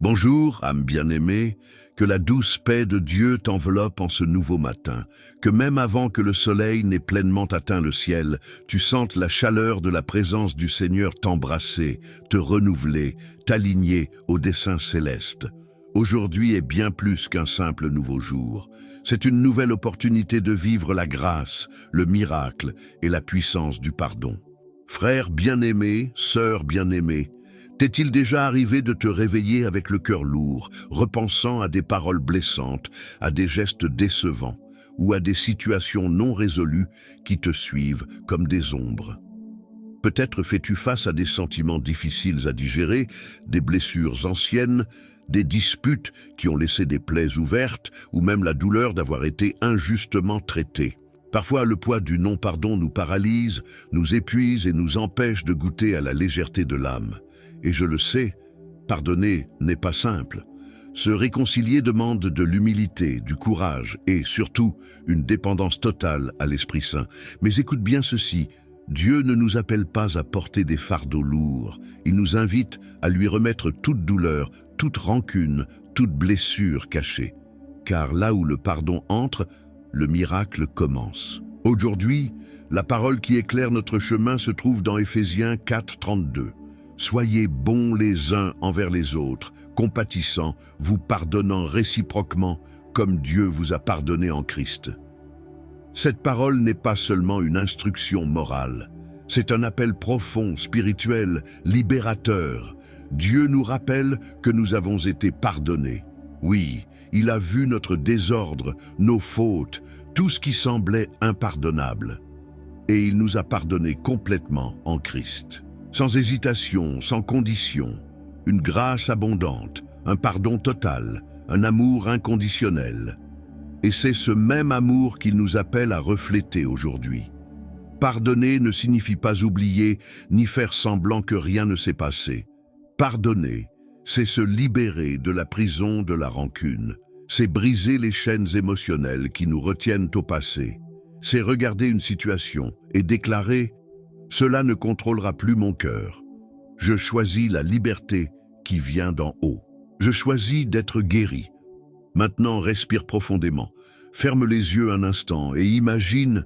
Bonjour, âme bien-aimée, que la douce paix de Dieu t'enveloppe en ce nouveau matin, que même avant que le soleil n'ait pleinement atteint le ciel, tu sentes la chaleur de la présence du Seigneur t'embrasser, te renouveler, t'aligner au dessein céleste. Aujourd'hui est bien plus qu'un simple nouveau jour. C'est une nouvelle opportunité de vivre la grâce, le miracle et la puissance du pardon. Frère bien-aimé, sœur bien-aimée, t'est-il déjà arrivé de te réveiller avec le cœur lourd, repensant à des paroles blessantes, à des gestes décevants ou à des situations non résolues qui te suivent comme des ombres? Peut-être fais-tu face à des sentiments difficiles à digérer, des blessures anciennes, des disputes qui ont laissé des plaies ouvertes ou même la douleur d'avoir été injustement traité. Parfois, le poids du non-pardon nous paralyse, nous épuise et nous empêche de goûter à la légèreté de l'âme. Et je le sais, pardonner n'est pas simple. Se réconcilier demande de l'humilité, du courage et surtout une dépendance totale à l'Esprit Saint. Mais écoute bien ceci, Dieu ne nous appelle pas à porter des fardeaux lourds. Il nous invite à lui remettre toute douleur, toute rancune, toute blessure cachée. Car là où le pardon entre, le miracle commence. Aujourd'hui, la parole qui éclaire notre chemin se trouve dans Éphésiens 4, 32. Soyez bons les uns envers les autres, compatissants, vous pardonnant réciproquement, comme Dieu vous a pardonné en Christ. Cette parole n'est pas seulement une instruction morale, c'est un appel profond, spirituel, libérateur. Dieu nous rappelle que nous avons été pardonnés. Oui, il a vu notre désordre, nos fautes, tout ce qui semblait impardonnable. Et il nous a pardonnés complètement en Christ. Sans hésitation, sans condition, une grâce abondante, un pardon total, un amour inconditionnel. Et c'est ce même amour qu'il nous appelle à refléter aujourd'hui. Pardonner ne signifie pas oublier, ni faire semblant que rien ne s'est passé. Pardonner, c'est se libérer de la prison de la rancune. C'est briser les chaînes émotionnelles qui nous retiennent au passé. C'est regarder une situation et déclarer « Cela ne contrôlera plus mon cœur. Je choisis la liberté qui vient d'en haut. Je choisis d'être guéri. » Maintenant, respire profondément. Ferme les yeux un instant et imagine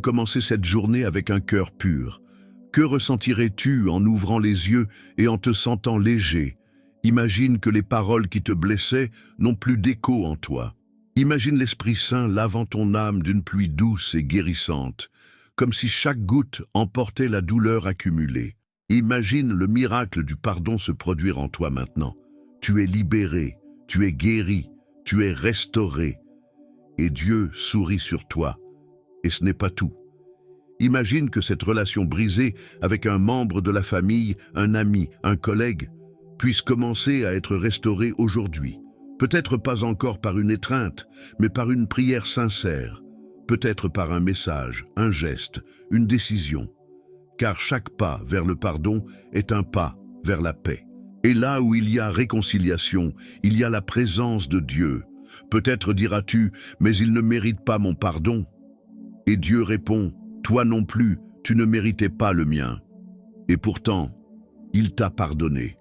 commencer cette journée avec un cœur pur. Que ressentirais-tu en ouvrant les yeux et en te sentant léger? Imagine que les paroles qui te blessaient n'ont plus d'écho en toi. Imagine l'Esprit Saint lavant ton âme d'une pluie douce et guérissante, comme si chaque goutte emportait la douleur accumulée. Imagine le miracle du pardon se produire en toi maintenant. Tu es libéré, tu es guéri, tu es restauré. Et Dieu sourit sur toi. Et ce n'est pas tout. Imagine que cette relation brisée avec un membre de la famille, un ami, un collègue, puisse commencer à être restaurée aujourd'hui. Peut-être pas encore par une étreinte, mais par une prière sincère. Peut-être par un message, un geste, une décision. Car chaque pas vers le pardon est un pas vers la paix. Et là où il y a réconciliation, il y a la présence de Dieu. Peut-être diras-tu, mais il ne mérite pas mon pardon. Et Dieu répond, toi non plus, tu ne méritais pas le mien. Et pourtant, il t'a pardonné.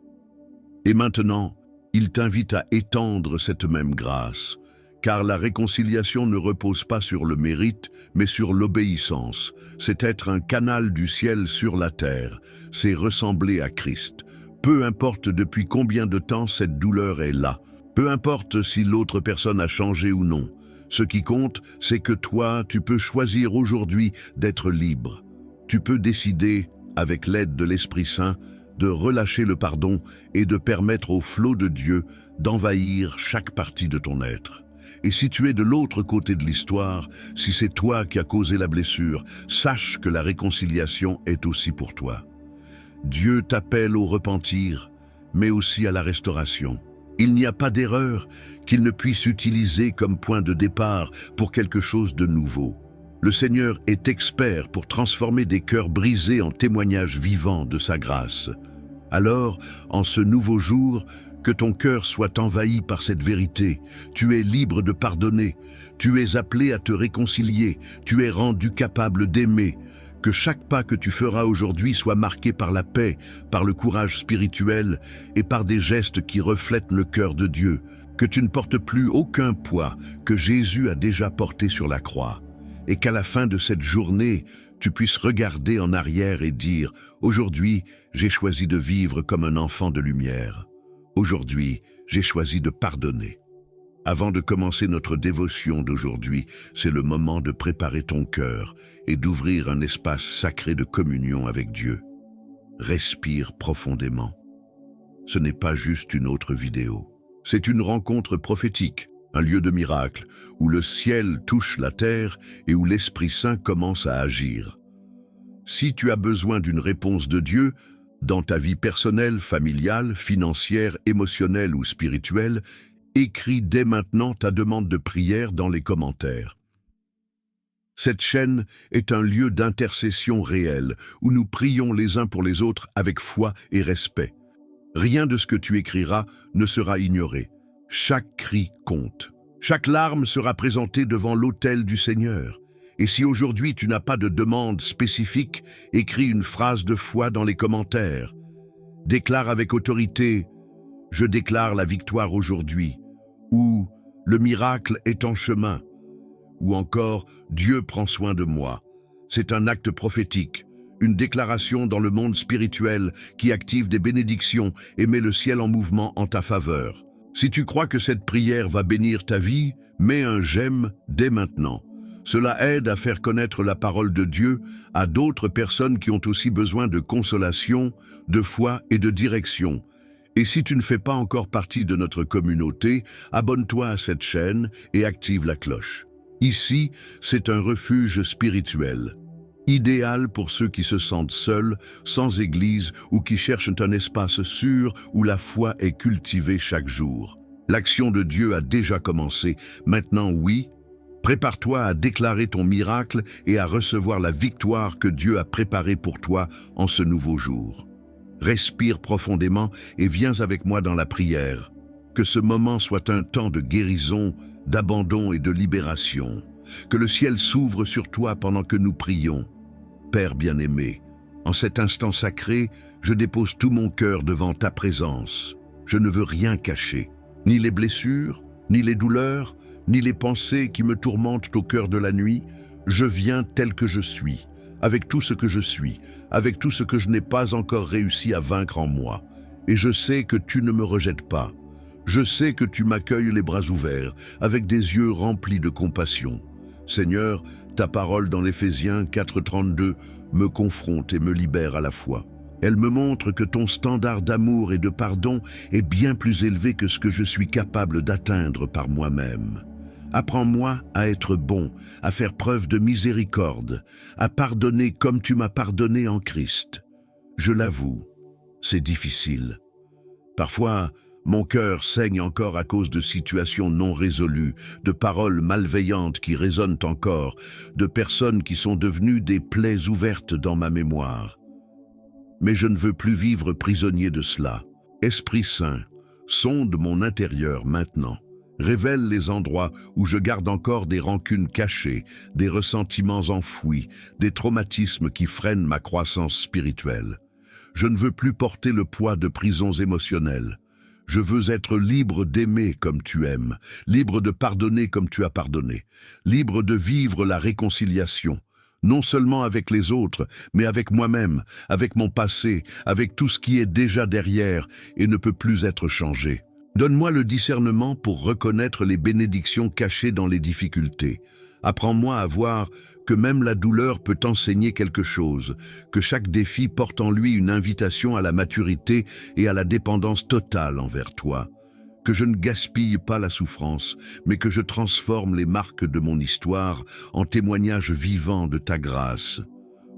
Et maintenant, il t'invite à étendre cette même grâce. Car la réconciliation ne repose pas sur le mérite, mais sur l'obéissance. C'est être un canal du ciel sur la terre. C'est ressembler à Christ. Peu importe depuis combien de temps cette douleur est là. Peu importe si l'autre personne a changé ou non. Ce qui compte, c'est que toi, tu peux choisir aujourd'hui d'être libre. Tu peux décider, avec l'aide de l'Esprit Saint, de relâcher le pardon et de permettre au flot de Dieu d'envahir chaque partie de ton être. Et si tu es de l'autre côté de l'histoire, si c'est toi qui as causé la blessure, sache que la réconciliation est aussi pour toi. Dieu t'appelle au repentir, mais aussi à la restauration. Il n'y a pas d'erreur qu'il ne puisse utiliser comme point de départ pour quelque chose de nouveau. Le Seigneur est expert pour transformer des cœurs brisés en témoignages vivants de sa grâce. Alors, en ce nouveau jour, que ton cœur soit envahi par cette vérité. Tu es libre de pardonner. Tu es appelé à te réconcilier. Tu es rendu capable d'aimer. Que chaque pas que tu feras aujourd'hui soit marqué par la paix, par le courage spirituel et par des gestes qui reflètent le cœur de Dieu. Que tu ne portes plus aucun poids que Jésus a déjà porté sur la croix. Et qu'à la fin de cette journée, tu puisses regarder en arrière et dire « Aujourd'hui, j'ai choisi de vivre comme un enfant de lumière. Aujourd'hui, j'ai choisi de pardonner. » Avant de commencer notre dévotion d'aujourd'hui, c'est le moment de préparer ton cœur et d'ouvrir un espace sacré de communion avec Dieu. Respire profondément. Ce n'est pas juste une autre vidéo. C'est une rencontre prophétique, un lieu de miracle, où le ciel touche la terre et où l'Esprit Saint commence à agir. Si tu as besoin d'une réponse de Dieu, dans ta vie personnelle, familiale, financière, émotionnelle ou spirituelle, écris dès maintenant ta demande de prière dans les commentaires. Cette chaîne est un lieu d'intercession réel, où nous prions les uns pour les autres avec foi et respect. Rien de ce que tu écriras ne sera ignoré. Chaque cri compte. Chaque larme sera présentée devant l'autel du Seigneur. Et si aujourd'hui tu n'as pas de demande spécifique, écris une phrase de foi dans les commentaires. Déclare avec autorité « Je déclare la victoire aujourd'hui » ou « Le miracle est en chemin » ou encore « Dieu prend soin de moi ». C'est un acte prophétique, une déclaration dans le monde spirituel qui active des bénédictions et met le ciel en mouvement en ta faveur. Si tu crois que cette prière va bénir ta vie, mets un j'aime dès maintenant. Cela aide à faire connaître la parole de Dieu à d'autres personnes qui ont aussi besoin de consolation, de foi et de direction. Et si tu ne fais pas encore partie de notre communauté, abonne-toi à cette chaîne et active la cloche. Ici, c'est un refuge spirituel, idéal pour ceux qui se sentent seuls, sans église ou qui cherchent un espace sûr où la foi est cultivée chaque jour. L'action de Dieu a déjà commencé. Maintenant, oui, prépare-toi à déclarer ton miracle et à recevoir la victoire que Dieu a préparée pour toi en ce nouveau jour. Respire profondément et viens avec moi dans la prière. Que ce moment soit un temps de guérison, d'abandon et de libération. Que le ciel s'ouvre sur toi pendant que nous prions. Père bien-aimé, en cet instant sacré, je dépose tout mon cœur devant ta présence. Je ne veux rien cacher, ni les blessures, ni les douleurs, ni les pensées qui me tourmentent au cœur de la nuit. Je viens tel que je suis, avec tout ce que je suis, avec tout ce que je n'ai pas encore réussi à vaincre en moi. Et je sais que tu ne me rejettes pas. Je sais que tu m'accueilles les bras ouverts, avec des yeux remplis de compassion. Seigneur, ta parole dans l'Éphésiens 4,32 me confronte et me libère à la fois. Elle me montre que ton standard d'amour et de pardon est bien plus élevé que ce que je suis capable d'atteindre par moi-même. Apprends-moi à être bon, à faire preuve de miséricorde, à pardonner comme tu m'as pardonné en Christ. Je l'avoue, c'est difficile. Parfois, mon cœur saigne encore à cause de situations non résolues, de paroles malveillantes qui résonnent encore, de personnes qui sont devenues des plaies ouvertes dans ma mémoire. Mais je ne veux plus vivre prisonnier de cela. Esprit Saint, sonde mon intérieur maintenant. Révèle les endroits où je garde encore des rancunes cachées, des ressentiments enfouis, des traumatismes qui freinent ma croissance spirituelle. Je ne veux plus porter le poids de prisons émotionnelles. Je veux être libre d'aimer comme tu aimes, libre de pardonner comme tu as pardonné, libre de vivre la réconciliation, non seulement avec les autres, mais avec moi-même, avec mon passé, avec tout ce qui est déjà derrière et ne peut plus être changé. Donne-moi le discernement pour reconnaître les bénédictions cachées dans les difficultés. Apprends-moi à voir que même la douleur peut enseigner quelque chose, que chaque défi porte en lui une invitation à la maturité et à la dépendance totale envers toi. Que je ne gaspille pas la souffrance, mais que je transforme les marques de mon histoire en témoignages vivants de ta grâce.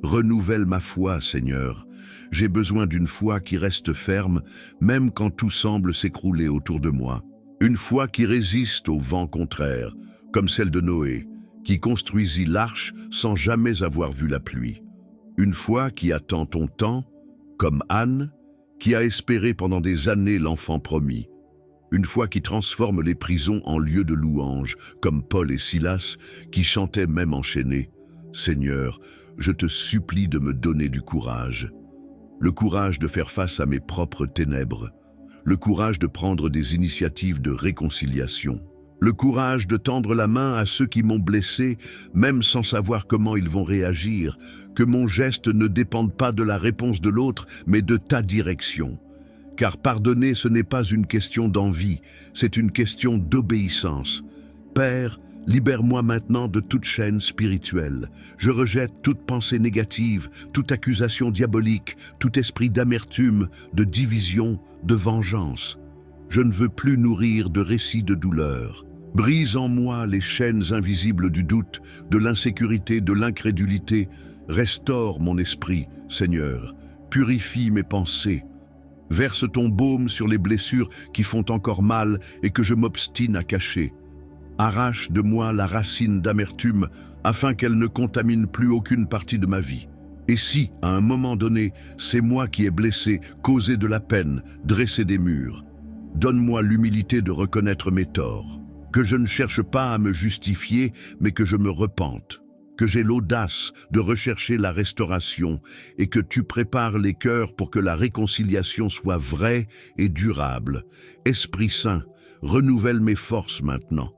Renouvelle ma foi, Seigneur. J'ai besoin d'une foi qui reste ferme, même quand tout semble s'écrouler autour de moi. Une foi qui résiste au vent contraire, comme celle de Noé, qui construisit l'arche sans jamais avoir vu la pluie. Une foi qui attend ton temps, comme Anne, qui a espéré pendant des années l'enfant promis. Une foi qui transforme les prisons en lieux de louange, comme Paul et Silas, qui chantaient même enchaînés. Seigneur, je te supplie de me donner du courage. Le courage de faire face à mes propres ténèbres. Le courage de prendre des initiatives de réconciliation. Le courage de tendre la main à ceux qui m'ont blessé, même sans savoir comment ils vont réagir. Que mon geste ne dépende pas de la réponse de l'autre, mais de ta direction. Car pardonner, ce n'est pas une question d'envie, c'est une question d'obéissance. Père, libère-moi maintenant de toute chaîne spirituelle. Je rejette toute pensée négative, toute accusation diabolique, tout esprit d'amertume, de division, de vengeance. Je ne veux plus nourrir de récits de douleur. Brise en moi les chaînes invisibles du doute, de l'insécurité, de l'incrédulité. Restaure mon esprit, Seigneur. Purifie mes pensées. Verse ton baume sur les blessures qui font encore mal et que je m'obstine à cacher. Arrache de moi la racine d'amertume afin qu'elle ne contamine plus aucune partie de ma vie. Et si, à un moment donné, c'est moi qui ai blessé, causé de la peine, dressé des murs, donne-moi l'humilité de reconnaître mes torts, que je ne cherche pas à me justifier, mais que je me repente, que j'ai l'audace de rechercher la restauration et que tu prépares les cœurs pour que la réconciliation soit vraie et durable. Esprit Saint, renouvelle mes forces maintenant.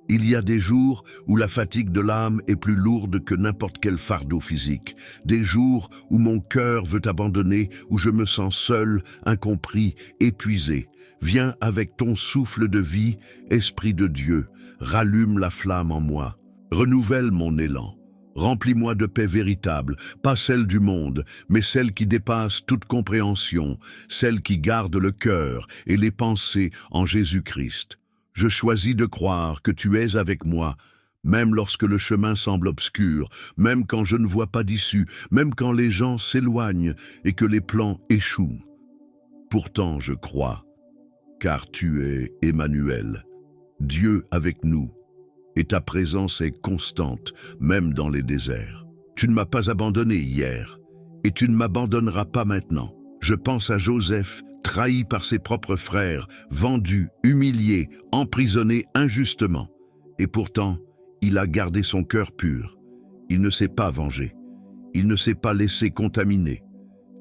Il y a des jours où la fatigue de l'âme est plus lourde que n'importe quel fardeau physique. Des jours où mon cœur veut abandonner, où je me sens seul, incompris, épuisé. Viens avec ton souffle de vie, Esprit de Dieu, rallume la flamme en moi. Renouvelle mon élan. Remplis-moi de paix véritable, pas celle du monde, mais celle qui dépasse toute compréhension, celle qui garde le cœur et les pensées en Jésus-Christ. Je choisis de croire que tu es avec moi, même lorsque le chemin semble obscur, même quand je ne vois pas d'issue, même quand les gens s'éloignent et que les plans échouent. Pourtant je crois, car tu es Emmanuel, Dieu avec nous, et ta présence est constante, même dans les déserts. Tu ne m'as pas abandonné hier, et tu ne m'abandonneras pas maintenant. Je pense à Joseph, trahi par ses propres frères, vendu, humilié, emprisonné injustement. Et pourtant, il a gardé son cœur pur. Il ne s'est pas vengé. Il ne s'est pas laissé contaminer.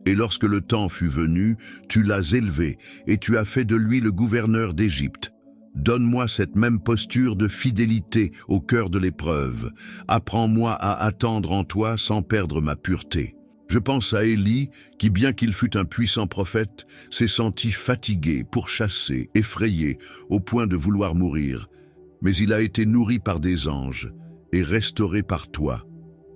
Et lorsque le temps fut venu, tu l'as élevé et tu as fait de lui le gouverneur d'Égypte. Donne-moi cette même posture de fidélité au cœur de l'épreuve. Apprends-moi à attendre en toi sans perdre ma pureté. Je pense à Élie, qui, bien qu'il fût un puissant prophète, s'est senti fatigué, pourchassé, effrayé, au point de vouloir mourir. Mais il a été nourri par des anges et restauré par toi.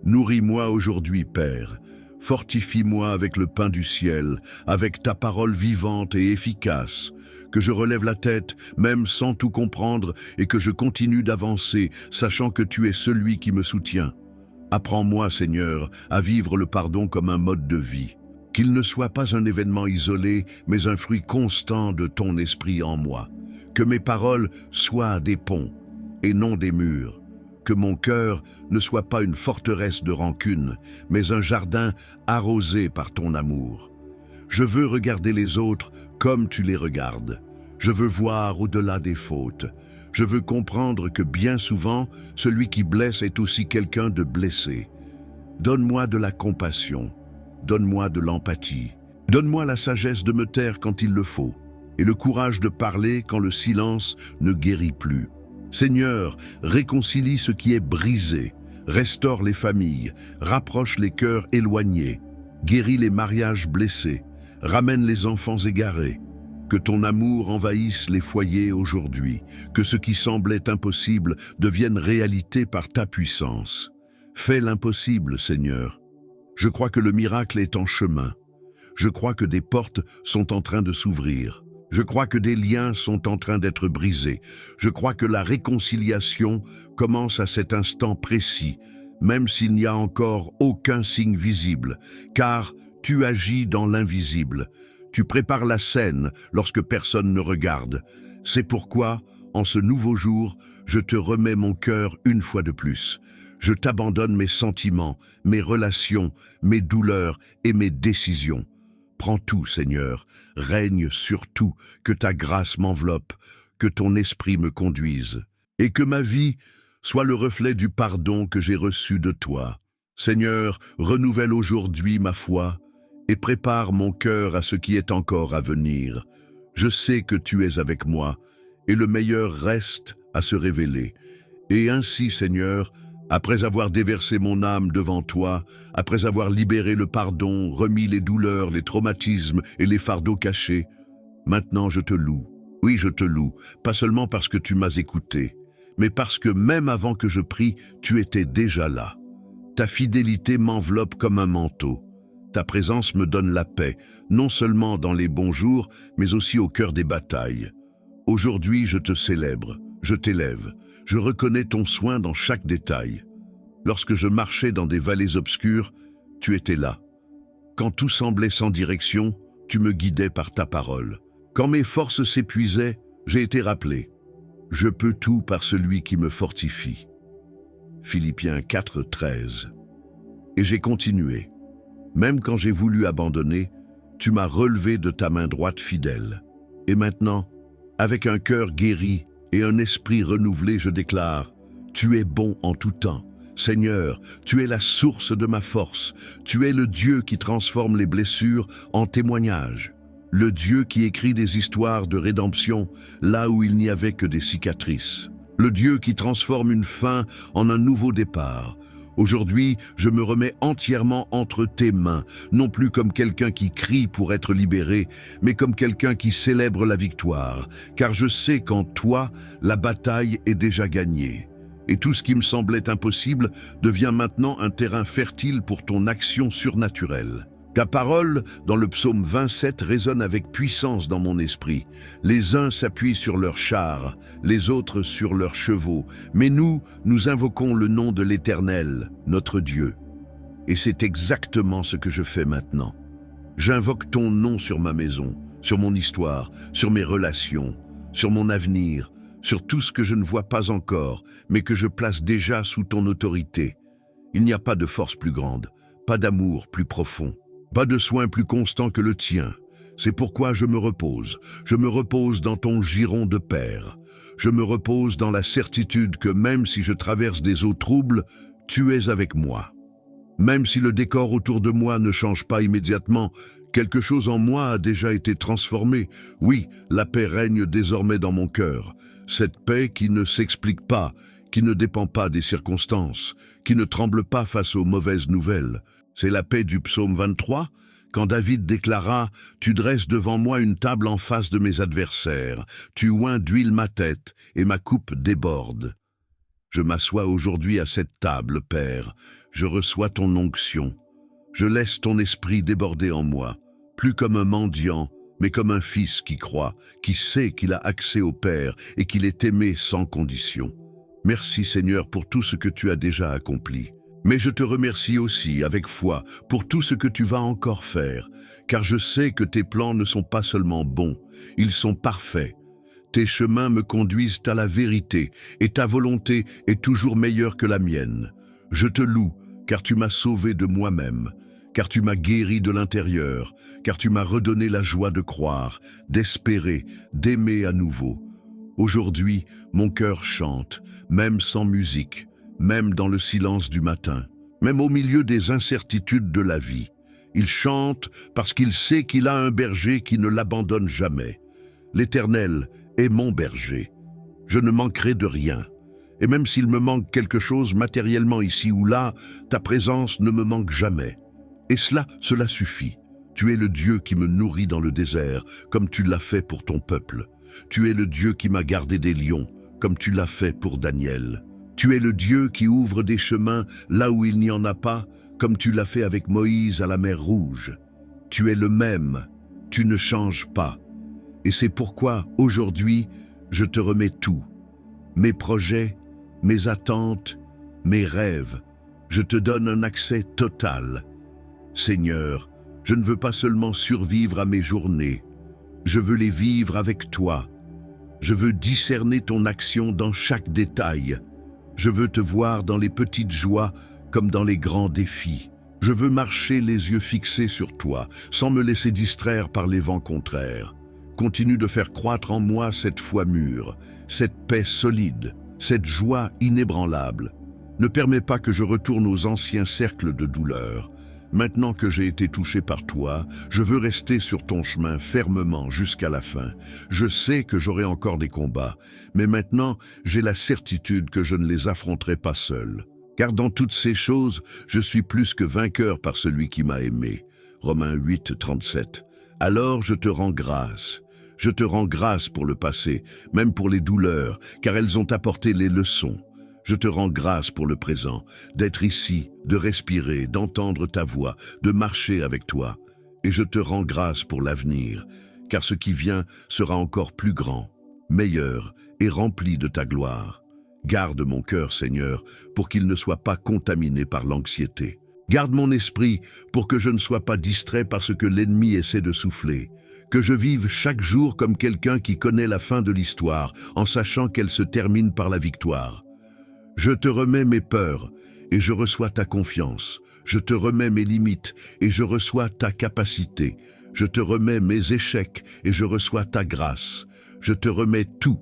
Nourris-moi aujourd'hui, Père. Fortifie-moi avec le pain du ciel, avec ta parole vivante et efficace, que je relève la tête, même sans tout comprendre, et que je continue d'avancer, sachant que tu es celui qui me soutient. Apprends-moi, Seigneur, à vivre le pardon comme un mode de vie. Qu'il ne soit pas un événement isolé, mais un fruit constant de ton esprit en moi. Que mes paroles soient des ponts et non des murs. Que mon cœur ne soit pas une forteresse de rancune, mais un jardin arrosé par ton amour. Je veux regarder les autres comme tu les regardes. Je veux voir au-delà des fautes. Je veux comprendre que bien souvent, celui qui blesse est aussi quelqu'un de blessé. Donne-moi de la compassion, donne-moi de l'empathie, donne-moi la sagesse de me taire quand il le faut, et le courage de parler quand le silence ne guérit plus. Seigneur, réconcilie ce qui est brisé, restaure les familles, rapproche les cœurs éloignés, guéris les mariages blessés, ramène les enfants égarés. Que ton amour envahisse les foyers aujourd'hui, que ce qui semblait impossible devienne réalité par ta puissance. Fais l'impossible, Seigneur. Je crois que le miracle est en chemin. Je crois que des portes sont en train de s'ouvrir. Je crois que des liens sont en train d'être brisés. Je crois que la réconciliation commence à cet instant précis, même s'il n'y a encore aucun signe visible, car tu agis dans l'invisible. Tu prépares la scène lorsque personne ne regarde. C'est pourquoi, en ce nouveau jour, je te remets mon cœur une fois de plus. Je t'abandonne mes sentiments, mes relations, mes douleurs et mes décisions. Prends tout, Seigneur, règne sur tout, que ta grâce m'enveloppe, que ton esprit me conduise, et que ma vie soit le reflet du pardon que j'ai reçu de toi. Seigneur, renouvelle aujourd'hui ma foi et prépare mon cœur à ce qui est encore à venir. Je sais que tu es avec moi et le meilleur reste à se révéler. Et ainsi, Seigneur, après avoir déversé mon âme devant toi, après avoir libéré le pardon, remis les douleurs, les traumatismes et les fardeaux cachés, maintenant je te loue. Oui, je te loue, pas seulement parce que tu m'as écouté, mais parce que même avant que je prie, tu étais déjà là. Ta fidélité m'enveloppe comme un manteau. Ta présence me donne la paix, non seulement dans les bons jours, mais aussi au cœur des batailles. Aujourd'hui, je te célèbre, je t'élève, je reconnais ton soin dans chaque détail. Lorsque je marchais dans des vallées obscures, tu étais là. Quand tout semblait sans direction, tu me guidais par ta parole. Quand mes forces s'épuisaient, j'ai été rappelé. Je peux tout par celui qui me fortifie. Philippiens 4, 13. Et j'ai continué. Même quand j'ai voulu abandonner, tu m'as relevé de ta main droite fidèle. Et maintenant, avec un cœur guéri et un esprit renouvelé, je déclare, tu es bon en tout temps. Seigneur, tu es la source de ma force. Tu es le Dieu qui transforme les blessures en témoignages. Le Dieu qui écrit des histoires de rédemption là où il n'y avait que des cicatrices. Le Dieu qui transforme une fin en un nouveau départ. Aujourd'hui, je me remets entièrement entre tes mains, non plus comme quelqu'un qui crie pour être libéré, mais comme quelqu'un qui célèbre la victoire, car je sais qu'en toi, la bataille est déjà gagnée. Et tout ce qui me semblait impossible devient maintenant un terrain fertile pour ton action surnaturelle. Ta parole, dans le psaume 27, résonne avec puissance dans mon esprit. Les uns s'appuient sur leurs chars, les autres sur leurs chevaux. Mais nous invoquons le nom de l'Éternel, notre Dieu. Et c'est exactement ce que je fais maintenant. J'invoque ton nom sur ma maison, sur mon histoire, sur mes relations, sur mon avenir, sur tout ce que je ne vois pas encore, mais que je place déjà sous ton autorité. Il n'y a pas de force plus grande, pas d'amour plus profond. Pas de soin plus constant que le tien. C'est pourquoi je me repose. Je me repose dans ton giron de Père. Je me repose dans la certitude que même si je traverse des eaux troubles, tu es avec moi. Même si le décor autour de moi ne change pas immédiatement, quelque chose en moi a déjà été transformé. Oui, la paix règne désormais dans mon cœur. Cette paix qui ne s'explique pas, qui ne dépend pas des circonstances, qui ne tremble pas face aux mauvaises nouvelles. C'est la paix du psaume 23, quand David déclara « Tu dresses devant moi une table en face de mes adversaires, tu oins d'huile ma tête et ma coupe déborde. » Je m'assois aujourd'hui à cette table, Père, je reçois ton onction. Je laisse ton esprit déborder en moi, plus comme un mendiant, mais comme un fils qui croit, qui sait qu'il a accès au Père et qu'il est aimé sans condition. Merci Seigneur pour tout ce que tu as déjà accompli. Mais je te remercie aussi, avec foi, pour tout ce que tu vas encore faire, car je sais que tes plans ne sont pas seulement bons, ils sont parfaits. Tes chemins me conduisent à la vérité, et ta volonté est toujours meilleure que la mienne. Je te loue, car tu m'as sauvé de moi-même, car tu m'as guéri de l'intérieur, car tu m'as redonné la joie de croire, d'espérer, d'aimer à nouveau. Aujourd'hui, mon cœur chante, même sans musique, même dans le silence du matin, même au milieu des incertitudes de la vie. Il chante parce qu'il sait qu'il a un berger qui ne l'abandonne jamais. L'Éternel est mon berger. Je ne manquerai de rien. Et même s'il me manque quelque chose matériellement ici ou là, ta présence ne me manque jamais. Et cela suffit. Tu es le Dieu qui me nourrit dans le désert, comme tu l'as fait pour ton peuple. Tu es le Dieu qui m'a gardé des lions, comme tu l'as fait pour Daniel. Tu es le Dieu qui ouvre des chemins là où il n'y en a pas, comme tu l'as fait avec Moïse à la mer Rouge. Tu es le même, tu ne changes pas. Et c'est pourquoi, aujourd'hui, je te remets tout. Mes projets, mes attentes, mes rêves. Je te donne un accès total. Seigneur, je ne veux pas seulement survivre à mes journées. Je veux les vivre avec toi. Je veux discerner ton action dans chaque détail. Je veux te voir dans les petites joies comme dans les grands défis. Je veux marcher les yeux fixés sur toi, sans me laisser distraire par les vents contraires. Continue de faire croître en moi cette foi mûre, cette paix solide, cette joie inébranlable. Ne permets pas que je retourne aux anciens cercles de douleur. Maintenant que j'ai été touché par toi, je veux rester sur ton chemin fermement jusqu'à la fin. Je sais que j'aurai encore des combats, mais maintenant j'ai la certitude que je ne les affronterai pas seul. Car dans toutes ces choses, je suis plus que vainqueur par celui qui m'a aimé. Romains 8, 37. Alors je te rends grâce. Je te rends grâce pour le passé, même pour les douleurs, car elles ont apporté les leçons. Je te rends grâce pour le présent, d'être ici, de respirer, d'entendre ta voix, de marcher avec toi. Et je te rends grâce pour l'avenir, car ce qui vient sera encore plus grand, meilleur et rempli de ta gloire. Garde mon cœur, Seigneur, pour qu'il ne soit pas contaminé par l'anxiété. Garde mon esprit pour que je ne sois pas distrait par ce que l'ennemi essaie de souffler. Que je vive chaque jour comme quelqu'un qui connaît la fin de l'histoire, en sachant qu'elle se termine par la victoire. Je te remets mes peurs et je reçois ta confiance. Je te remets mes limites et je reçois ta capacité. Je te remets mes échecs et je reçois ta grâce. Je te remets tout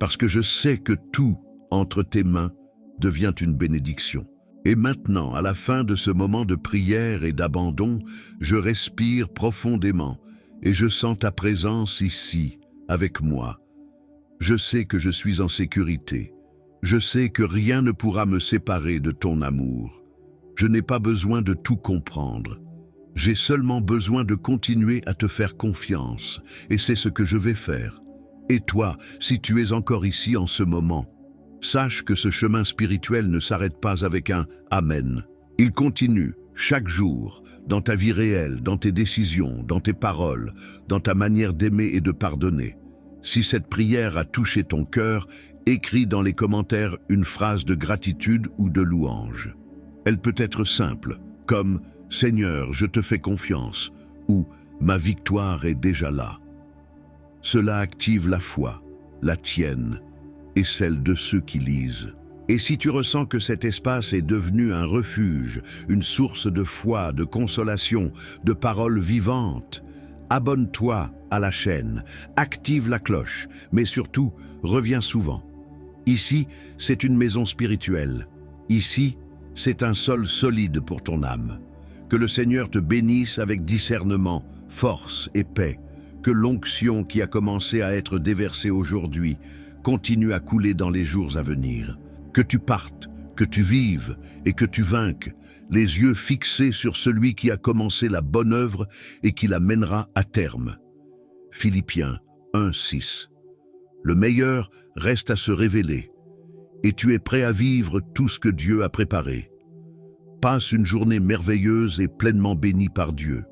parce que je sais que tout entre tes mains devient une bénédiction. Et maintenant, à la fin de ce moment de prière et d'abandon, je respire profondément et je sens ta présence ici, avec moi. Je sais que je suis en sécurité. Je sais que rien ne pourra me séparer de ton amour. Je n'ai pas besoin de tout comprendre. J'ai seulement besoin de continuer à te faire confiance, et c'est ce que je vais faire. Et toi, si tu es encore ici en ce moment, sache que ce chemin spirituel ne s'arrête pas avec un « Amen ». Il continue, chaque jour, dans ta vie réelle, dans tes décisions, dans tes paroles, dans ta manière d'aimer et de pardonner. Si cette prière a touché ton cœur, écris dans les commentaires une phrase de gratitude ou de louange. Elle peut être simple, comme « Seigneur, je te fais confiance » ou « Ma victoire est déjà là ». Cela active la foi, la tienne et celle de ceux qui lisent. Et si tu ressens que cet espace est devenu un refuge, une source de foi, de consolation, de paroles vivantes, abonne-toi à la chaîne, active la cloche, mais surtout, reviens souvent. Ici, c'est une maison spirituelle. Ici, c'est un sol solide pour ton âme. Que le Seigneur te bénisse avec discernement, force et paix. Que l'onction qui a commencé à être déversée aujourd'hui continue à couler dans les jours à venir. Que tu partes, que tu vives et que tu vainques, les yeux fixés sur celui qui a commencé la bonne œuvre et qui la mènera à terme. Philippiens 1:6. Le meilleur reste à se révéler, et tu es prêt à vivre tout ce que Dieu a préparé. Passe une journée merveilleuse et pleinement bénie par Dieu.